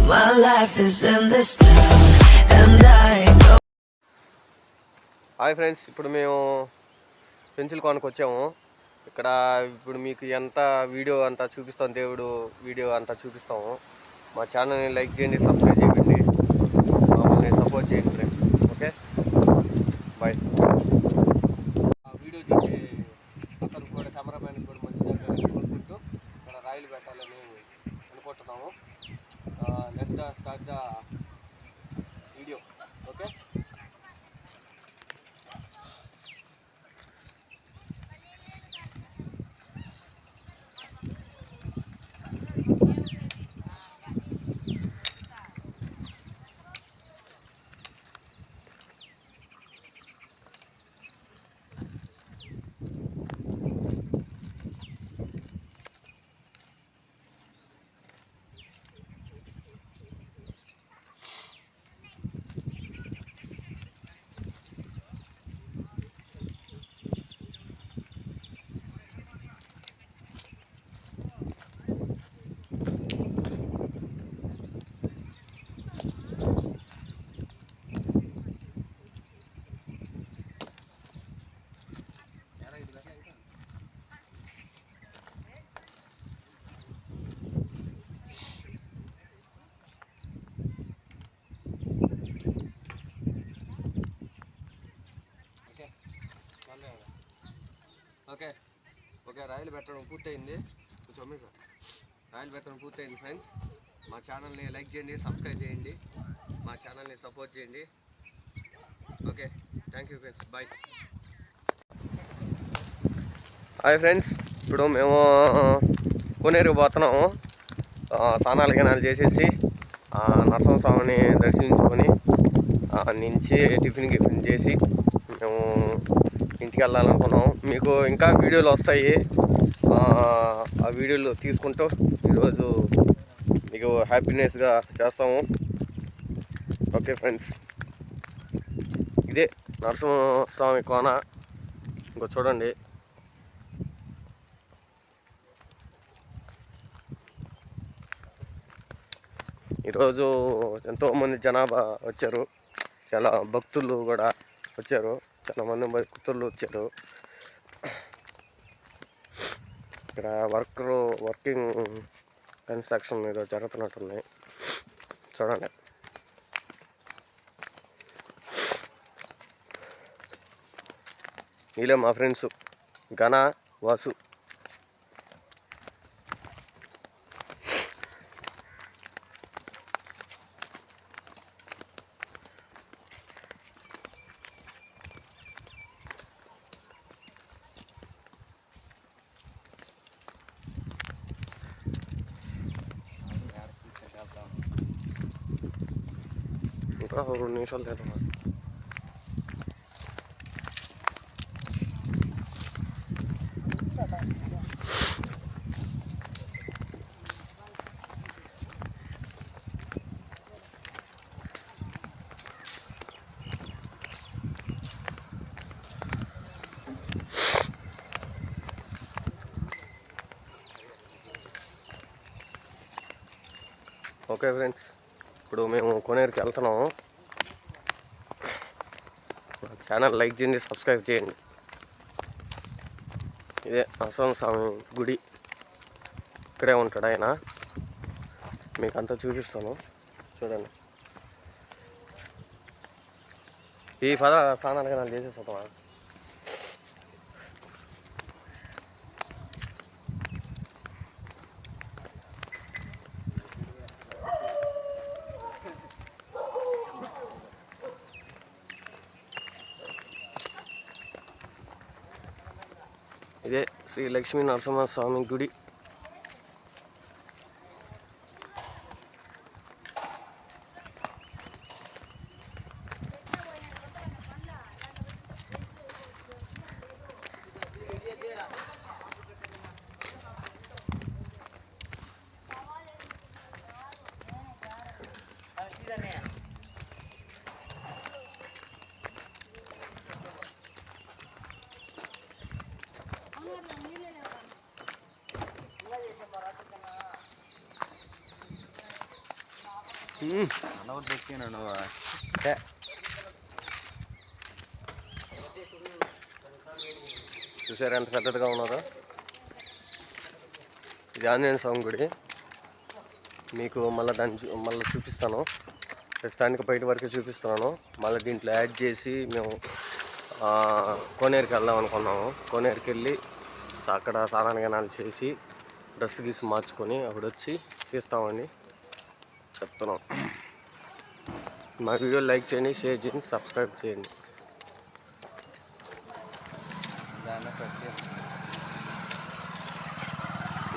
My life is in this town and I go. Hi friends, ఇప్పుడు మేము pencil కొనకు వచ్చాము. ఇక్కడ ఇప్పుడు మీకు ఎంత వీడియో అంతా చూపిస్తాం, దేవుడు వీడియో అంతా చూపిస్తాము. మా ఛానల్ని లైక్ చేయండి, సబ్స్క్రైబ్ చేయండి, మమ్మల్ని సపోర్ట్ చేయండి ఫ్రెండ్స్. Okay, bye. వీడియో చూసి అతను కూడా కెమెరామ్యాన్ కూడా మంచి జరగాలని కోరుకుంటూ ఇక్కడ రాయిలు పెట్టాలని అనుకుంటున్నాము. Next start the video. Okay, okay okay రాయిలు పెట్టడం పూర్తయింది. కొంచెం మీకు రాయిలు పెట్టడం పూర్తయింది ఫ్రెండ్స్. మా ఛానల్ని లైక్ చేయండి, సబ్స్క్రైబ్ చేయండి, మా ఛానల్ని సపోర్ట్ చేయండి. Okay, thank you friends, bye. Hi friends, ఇప్పుడు మేము కోనేరుకు పోతున్నాము. స్నానాలు గినాలు చేసేసి నరసింహస్వామిని దర్శించుకొని నుంచి టిఫిన్ చేసి మేము ఇంటికి వెళ్ళాలనుకున్నాం. మీకు ఇంకా వీడియోలు వస్తాయి, ఆ వీడియోలు తీసుకుంటూ ఈరోజు మీకు హ్యాపీనెస్గా చేస్తాము. ఓకే ఫ్రెండ్స్, ఇదే నరసింహస్వామి కోన. ఇంకో చూడండి, ఈరోజు ఎంతోమంది జనాభా వచ్చారు, చాలా భక్తులు కూడా వచ్చారు, చాలా మంది భక్తులు వచ్చారు. ఇక్కడ వర్కింగ్ కన్స్ట్రక్షన్ ఏదో జరుగుతున్నట్టుంది, చూడండి. వీళ్ళే మా ఫ్రెండ్స్ ఘన, వాసు. ఇంకా 2 నిమిషాలు లేదు. ఓకే ఫ్రెండ్స్, ఇప్పుడు మేము కోనేరుకి వెళ్తున్నాము. ఛానల్ లైక్ చేయండి, సబ్స్క్రైబ్ చేయండి. ఇదే నరసింహస్వామి గుడి, ఇక్కడే ఉంటాడు ఆయన. మీకు అంతా చూపిస్తాను, చూడండి. ఈ స్నానాలుగా నాకు చేసేస్తామా. ఇదే శ్రీ లక్ష్మీ నరసింహస్వామి గుడి. చూసారా ఎంత పెద్దదిగా ఉన్నారో. ఇది ఆంజనేయ స్వామి గుడి. మీకు మళ్ళీ మళ్ళీ చూపిస్తాను. ప్రస్తుతానికి బయట వరకే చూపిస్తున్నాను. మళ్ళీ దీంట్లో యాడ్ చేసి మేము కోనేరుకి వెళ్దాం అనుకున్నాము. కోనేరుకి వెళ్ళి అక్కడ స్నానాలు చేసి డ్రెస్ గీసి మార్చుకొని అప్పుడు వచ్చి తీస్తామండి చెప్తున్నాం. మా వీడియో లైక్ చేయండి, షేర్ చేయండి, సబ్స్క్రైబ్ చేయండి.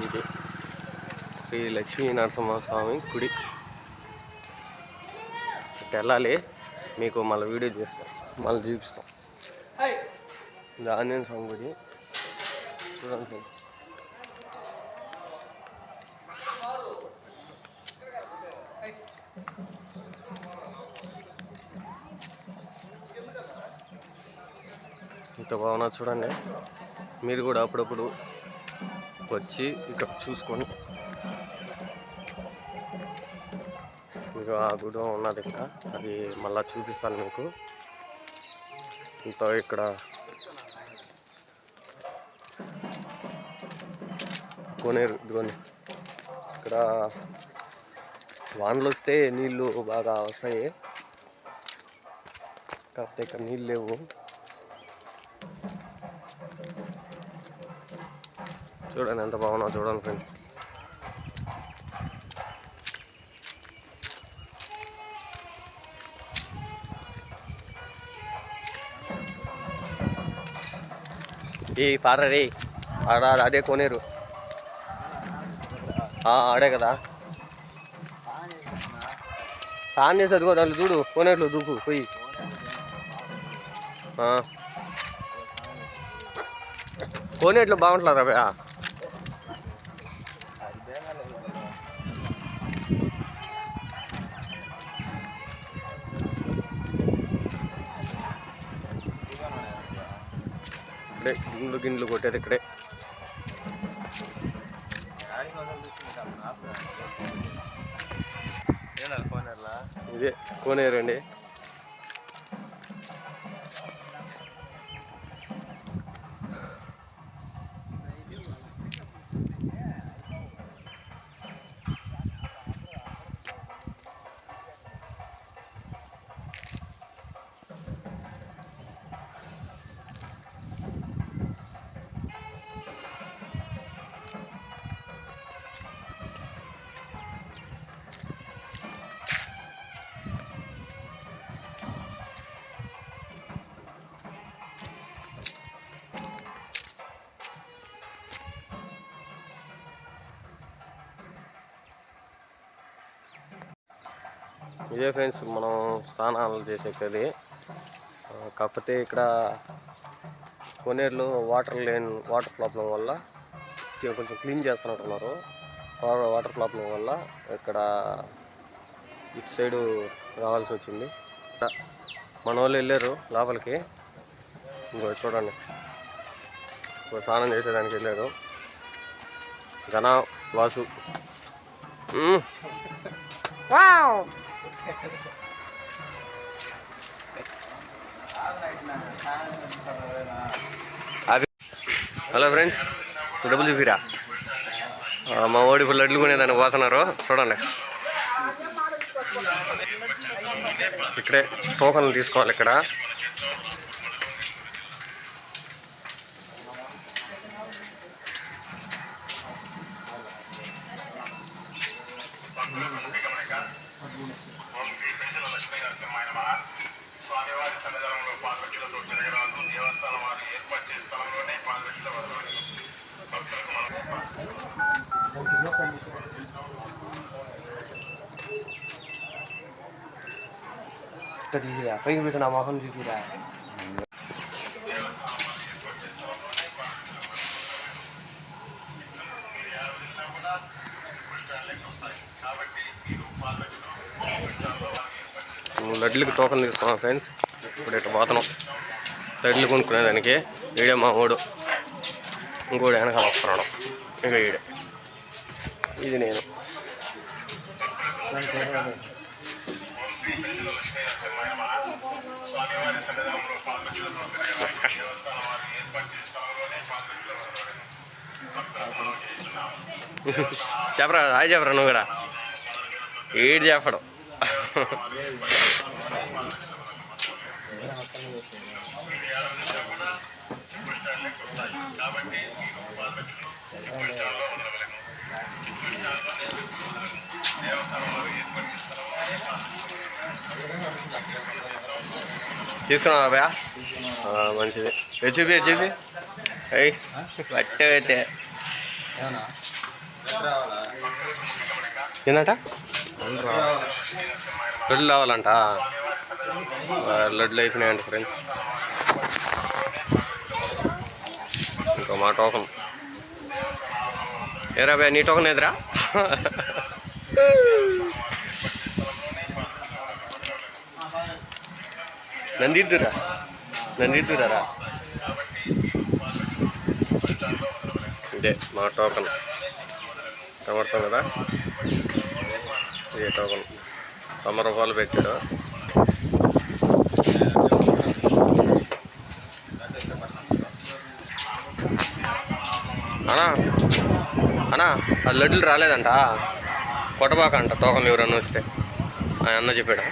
ఇది శ్రీ లక్ష్మీ నరసింహస్వామి గుడి. వెళ్ళాలి, మీకు మళ్ళీ వీడియో చేస్తాం, మళ్ళీ చూపిస్తాం. ఇది ఆంజనేయ స్వామి గుడి చూడండి ఫ్రెండ్స్. ఇంత బాగున్నా చూడండి. మీరు కూడా అప్పుడప్పుడు వచ్చి ఇక్కడ చూసుకొని. మీకు ఆ గుడి ఉన్నది, ఇంకా అది మళ్ళీ చూపిస్తాను మీకు. ఇంత ఇక్కడ కోనేరు ఇదిగోండి. ఇక్కడ వానలు వస్తే నీళ్ళు బాగా వస్తాయి, కాకపోతే ఇక్కడ నీళ్ళు లేవు. చూడండి ఎంత బాగున్నా చూడండి ఫ్రెండ్స్. ఈ పారే ఆడ అదే కోనేరు, ఆడే కదా స్నానం చేసి అదిగో దాంట్లో చూడు కోనేరులో దూకు పోయి. కోనేరులో బాగుంటుందా భయ? ఇక్కడే గిండ్లు కొట్టేది ఇక్కడే. ఇదే కోనేరు అండి. ఇదే ఫ్రెండ్స్ మనం స్నానాలు చేసేది. కాకపోతే ఇక్కడ కోనేరులో వాటర్ ప్రాబ్లం వల్ల కొంచెం క్లీన్ చేస్తున్నట్టున్నారు. వాటర్ ప్రాబ్లం వల్ల ఇక్కడ ఇటు సైడు రావాల్సి వచ్చింది. మన వాళ్ళు వెళ్ళారు లోపలికి. ఇంకో చూడండి, స్నానం చేసేదానికి వెళ్ళారు. జన వాసు హలో ఫ్రెండ్స్, డబ్బులు చూపిరా. మా ఓడి ఇప్పుడు లడ్లు కొనేదాన్ని పోతున్నారు చూడండి. ఇక్కడే టోకన్లు తీసుకోవాలి. ఇక్కడ పైకి పెట్టిన మొహం చూపిరా. లడ్లకి టోకన్ తీసుకున్నాం ఫ్రెండ్స్. ఇప్పుడు ఇట్లా పోతున్నాం లడ్లు కొనుక్కునేదానికి. ఈడే మా ఓడు, ఇంకోటి వెనకాల వస్తున్నాడు. ఇక ఈడే, ఇది నేను. చెప్పరా హాయ్ చెప్పరా నువ్వు కూడా ఏడు చెప్పడం తీసుకున్నావా భయ మంచిది చూపి చూపి అయ్యి పట్టయితే ఏంటంట లడ్లు రావాలంట లడ్లు అయిపోయినాయంట ఫ్రెండ్స్ ఇంకా మా టోకన్ ఏరా భయ నీ టోకన్ ఎదురా నందిద్దురా ఇదే మా టోకన్ కనబడతాం కదా ఇదే టోకన్ 90 రూపాయలు పెట్టాడు అన్నా ఆ లడ్డులు రాలేదంట కొట్టబాకంట టోకన్ ఎవరన్నా వస్తే అన్న చెప్పాడు